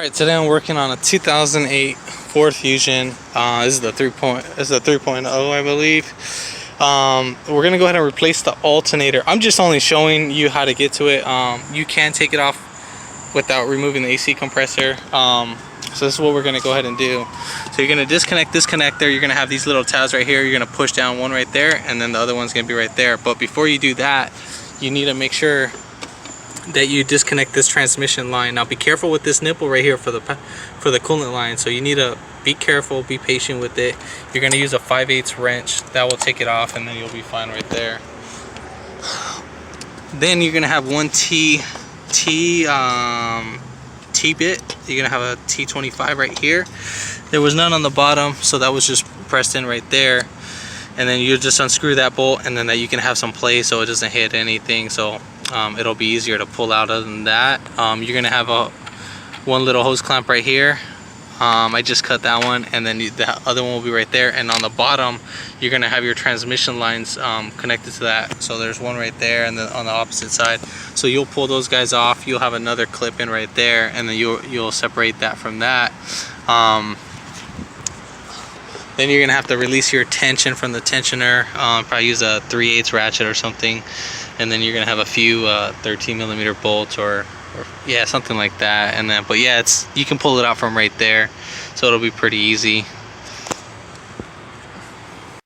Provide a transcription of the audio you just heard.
Alright, today I'm working on a 2008 Ford Fusion. This is the 3.0, I believe. We're gonna go ahead and replace the alternator. I'm just only showing you how to get to it. You can take it off without removing the AC compressor. So this is what we're gonna go ahead and do. So you're gonna disconnect this connector. You're gonna have these little tabs right here. You're gonna push down one right there, and then the other one's gonna be right there. But before you do that, you need to make sure that you disconnect this transmission line. Now be careful with this nipple right here for the coolant line. So you need to be careful, be patient with it. You're going to use a 5/8 wrench. That will take it off, and then you'll be fine right there. Then you're going to have one T bit. You're going to have a T25 right here. There was none on the bottom, so that was just pressed in right there. And then you just unscrew that bolt, and then that you can have some play so it doesn't hit anything. So it'll be easier to pull out. Other than that, you're gonna have one little hose clamp right here. I just cut that one, and then the other one will be right there. And on the bottom, you're gonna have your transmission lines connected to that. So there's one right there, and then on the opposite side. So you'll pull those guys off. You'll have another clip in right there, and then you'll separate that from that. Then you're gonna have to release your tension from the tensioner. Probably use a 3/8 ratchet or something, and then you're gonna have a few 13mm bolts or yeah, something like that. And then, but yeah, you can pull it out from right there, so it'll be pretty easy.